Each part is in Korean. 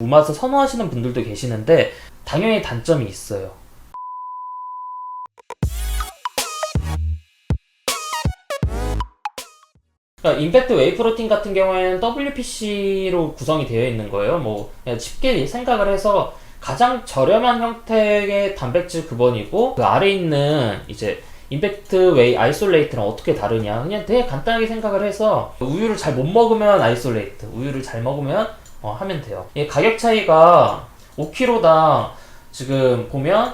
무맛을 선호하시는 분들도 계시는데 당연히 단점이 있어요. 그러니까 임팩트 웨이 프로틴 같은 경우에는 WPC로 구성이 되어 있는 거예요. 뭐 그냥 쉽게 생각을 해서 가장 저렴한 형태의 단백질 급원이고, 그 아래 있는 이제 임팩트 웨이 아이솔레이트랑 어떻게 다르냐, 그냥 되게 간단하게 생각을 해서 우유를 잘 못 먹으면 아이솔레이트, 우유를 잘 먹으면 하면 돼요. 이 가격 차이가 5kg당 지금 보면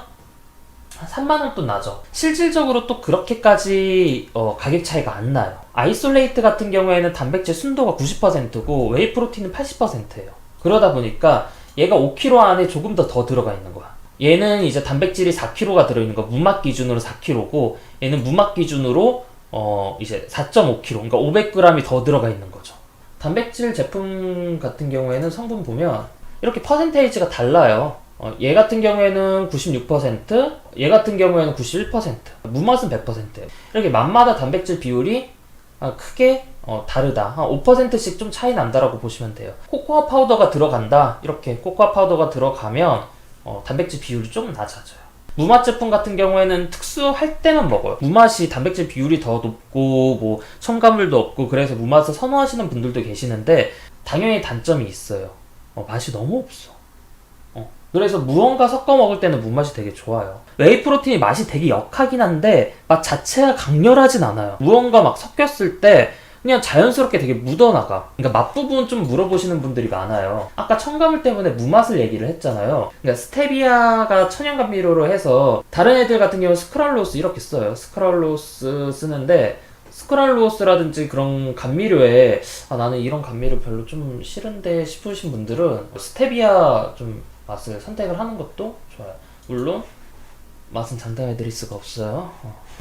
한 3만원 돈 나죠. 실질적으로 또 그렇게까지 가격 차이가 안 나요. 아이솔레이트 같은 경우에는 단백질 순도가 90%고 웨이 프로틴은 80%예요. 그러다 보니까 얘가 5kg 안에 조금 더 들어가 있는 거야. 얘는 이제 단백질이 4kg가 들어있는 거, 무맛 기준으로 4kg고 얘는 무맛 기준으로 이제 4.5kg, 그러니까 500g이 더 들어가 있는 거죠. 단백질 제품 같은 경우에는 성분 보면 이렇게 퍼센테이지가 달라요. 얘 같은 경우에는 96%, 얘 같은 경우에는 91%, 무맛은 100%예요. 이렇게 맛마다 단백질 비율이 크게 다르다. 한 5%씩 좀 차이 난다라고 보시면 돼요. 코코아 파우더가 들어간다. 이렇게 코코아 파우더가 들어가면 단백질 비율이 좀 낮아져요. 무맛 제품 같은 경우에는 특수할 때만 먹어요. 무맛이 단백질 비율이 더 높고 뭐 첨가물도 없고 그래서 무맛을 선호하시는 분들도 계시는데 당연히 단점이 있어요. 맛이 너무 없어. 그래서 무언가 섞어 먹을 때는 무맛이 되게 좋아요. 웨이 프로틴이 맛이 되게 역하긴 한데 맛 자체가 강렬하진 않아요. 무언가 막 섞였을 때 그냥 자연스럽게 되게 묻어나가. 그러니까 맛 부분 좀 물어보시는 분들이 많아요. 아까 첨가물 때문에 무맛을 얘기를 했잖아요. 그러니까 스테비아가 천연감미료로 해서 다른 애들 같은 경우는 스크랄로스 이렇게 써요. 스크랄로스 쓰는데 스크랄로스라든지 그런 감미료에 나는 이런 감미료 별로 좀 싫은데 싶으신 분들은 스테비아 좀 맛을 선택을 하는 것도 좋아요. 물론 맛은 장담해드릴 수가 없어요.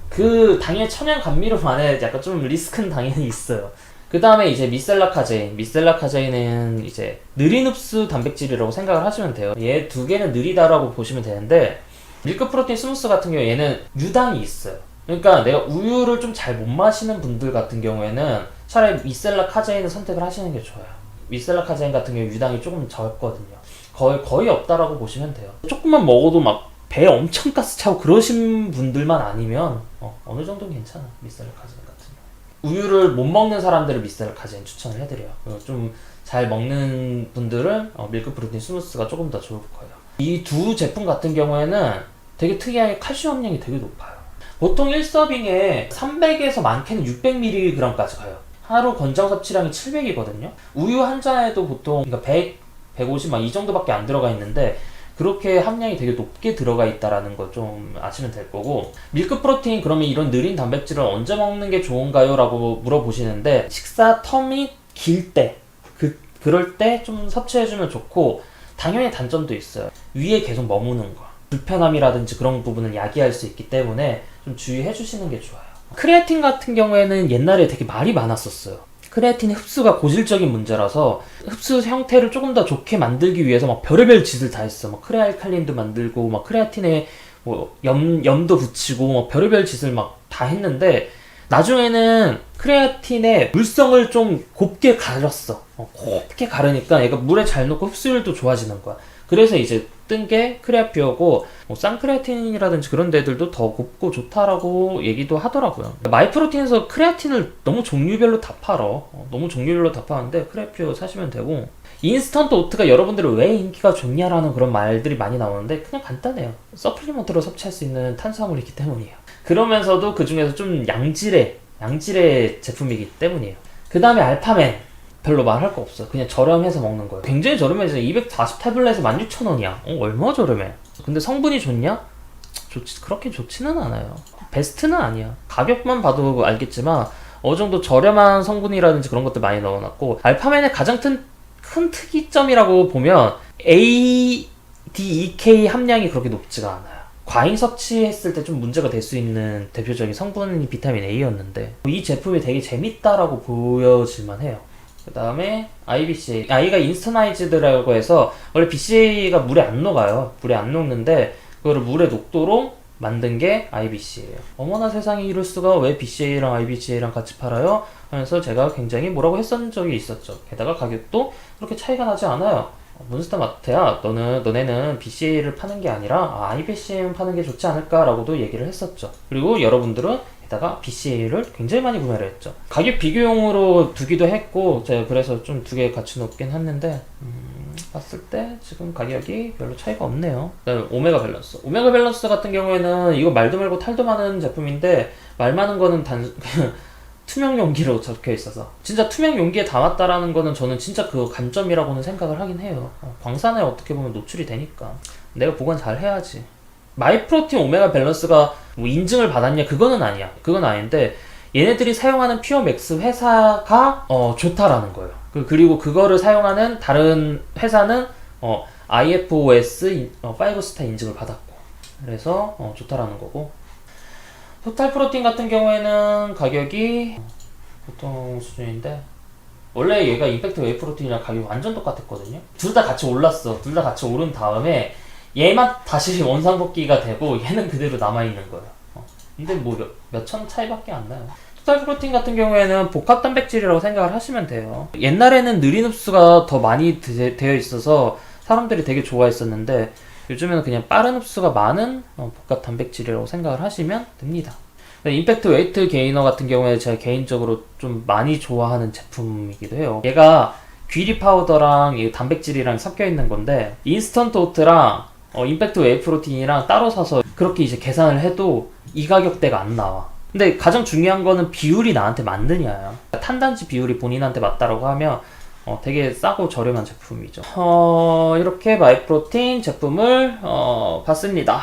그 당연히 천연 감미료만에 약간 좀 리스크는 당연히 있어요. 그 다음에 이제 미셀라 카제인. 미셀라 카제인은 이제 느린 흡수 단백질이라고 생각을 하시면 돼요. 얘 두 개는 느리다라고 보시면 되는데, 밀크 프로틴 스무스 같은 경우 얘는 유당이 있어요. 그러니까 내가 우유를 좀 잘 못 마시는 분들 같은 경우에는 차라리 미셀라 카제인을 선택을 하시는 게 좋아요. 미셀라 카제인 같은 경우 유당이 조금 적거든요. 거의 없다라고 보시면 돼요. 조금만 먹어도 막 배 엄청 가스 차고 그러신 분들만 아니면 어느 정도는 괜찮아. 미셀라 카제인 같은 경우. 우유를 못 먹는 사람들을 미셀라 카제인 추천을 해드려요. 좀 잘 먹는 분들은 밀크 프로틴 스무스가 조금 더 좋을 거예요. 이 두 제품 같은 경우에는 되게 특이하게 칼슘 함량이 되게 높아요. 보통 1서빙에 300에서 많게는 600mg까지 가요. 하루 권장 섭취량이 700이거든요. 우유 한 잔에도 보통 그러니까 100, 150 막 이 정도밖에 안 들어가 있는데 그렇게 함량이 되게 높게 들어가 있다라는 거 좀 아시면 될 거고, 밀크 프로틴 그러면 이런 느린 단백질을 언제 먹는 게 좋은가요? 라고 물어보시는데 식사 텀이 길 때, 그럴 때 좀 섭취해주면 좋고, 당연히 단점도 있어요. 위에 계속 머무는 거, 불편함이라든지 그런 부분을 야기할 수 있기 때문에 좀 주의해 주시는 게 좋아요. 크레아틴 같은 경우에는 옛날에 되게 말이 많았었어요. 크레아틴의 흡수가 고질적인 문제라서 흡수 형태를 조금 더 좋게 만들기 위해서 막 별의별 짓을 다 했어. 막 크레알칼린도 만들고 막 크레아틴에 뭐 염도 붙이고 막 별의별 짓을 막 다 했는데 나중에는 크레아틴의 물성을 좀 곱게 가렸어. 곱게 가르니까 얘가 물에 잘 녹고 흡수율도 좋아지는 거야. 그래서 이제 뜬 게 크레아퓨어고, 쌍크레아틴이라든지 그런 데들도 더 곱고 좋다라고 얘기도 하더라고요. 마이프로틴에서 크레아틴을 너무 종류별로 다 팔어. 너무 종류별로 다 파는데 크레아퓨어 사시면 되고, 인스턴트 오트가 여러분들이 왜 인기가 좋냐라는 그런 말들이 많이 나오는데 그냥 간단해요. 서플리먼트로 섭취할 수 있는 탄수화물이기 때문이에요. 그러면서도 그 중에서 좀 양질의 제품이기 때문이에요. 그 다음에 알파멘. 별로 말할 거 없어. 그냥 저렴해서 먹는 거예요. 굉장히 저렴해서 240 태블릿에 16,000원이야. 얼마 저렴해. 근데 성분이 좋냐? 그렇게 좋지는 않아요. 베스트는 아니야. 가격만 봐도 알겠지만 어느 정도 저렴한 성분이라든지 그런 것들 많이 넣어놨고, 알파멘의 가장 큰 특이점이라고 보면 ADEK 함량이 그렇게 높지가 않아요. 과잉 섭취했을 때 좀 문제가 될 수 있는 대표적인 성분이 비타민 A였는데 이 제품이 되게 재밌다라고 보여질만 해요. 그 다음에 IBCA. 이가 인스턴아이즈드라고 해서 원래 BCA가 물에 안 녹아요. 물에 안 녹는데 그거를 물에 녹도록 만든 게 IBCA예요. 어머나 세상에, 이럴 수가, 왜 BCA랑 IBCA랑 같이 팔아요? 하면서 제가 굉장히 뭐라고 했었던 적이 있었죠. 게다가 가격도 그렇게 차이가 나지 않아요. 몬스터 마트야, 너네는 BCA를 파는 게 아니라 IBCM 파는 게 좋지 않을까라고도 얘기를 했었죠. 그리고 여러분들은 게다가 BCA를 굉장히 많이 구매를 했죠. 가격 비교용으로 두기도 했고, 제가 그래서 좀 두 개 같이 놓긴 했는데, 봤을 때 지금 가격이 별로 차이가 없네요. 그다음에 오메가 밸런스. 오메가 밸런스 같은 경우에는 이거 말도 말고 탈도 많은 제품인데, 말 많은 거는 투명 용기로 적혀 있어서 진짜 투명 용기에 담았다라는 거는 저는 진짜 그 관점이라고는 생각을 하긴 해요. 광산에 어떻게 보면 노출이 되니까 내가 보관 잘 해야지. 마이프로틴 오메가 밸런스가 뭐 인증을 받았냐, 그거는 아니야. 그건 아닌데 얘네들이 사용하는 퓨어맥스 회사가 좋다라는 거예요. 그리고 그거를 사용하는 다른 회사는 IFOS 5스타 인증을 받았고, 그래서 좋다라는 거고, 토탈 프로틴 같은 경우에는 가격이 보통 수준인데, 원래 얘가 임팩트 웨이 프로틴이랑 가격이 완전 똑같았거든요. 둘 다 같이 올랐어. 둘 다 같이 오른 다음에 얘만 다시 원상복귀가 되고 얘는 그대로 남아있는 거예요. 근데 뭐 몇천 차이밖에 안 나요. 토탈 프로틴 같은 경우에는 복합 단백질이라고 생각을 하시면 돼요. 옛날에는 느린 흡수가 더 많이 되어 있어서 사람들이 되게 좋아했었는데, 요즘에는 그냥 빠른 흡수가 많은 복합 단백질이라고 생각을 하시면 됩니다. 임팩트 웨이트 게이너 같은 경우에 제가 개인적으로 좀 많이 좋아하는 제품이기도 해요. 얘가 귀리 파우더랑 이 단백질이랑 섞여 있는 건데, 인스턴트 오트랑 임팩트 웨이 프로틴이랑 따로 사서 그렇게 이제 계산을 해도 이 가격대가 안 나와. 근데 가장 중요한 거는 비율이 나한테 맞느냐야. 탄단지 비율이 본인한테 맞다라고 하면 되게 싸고 저렴한 제품이죠. 이렇게 마이프로틴 제품을 봤습니다.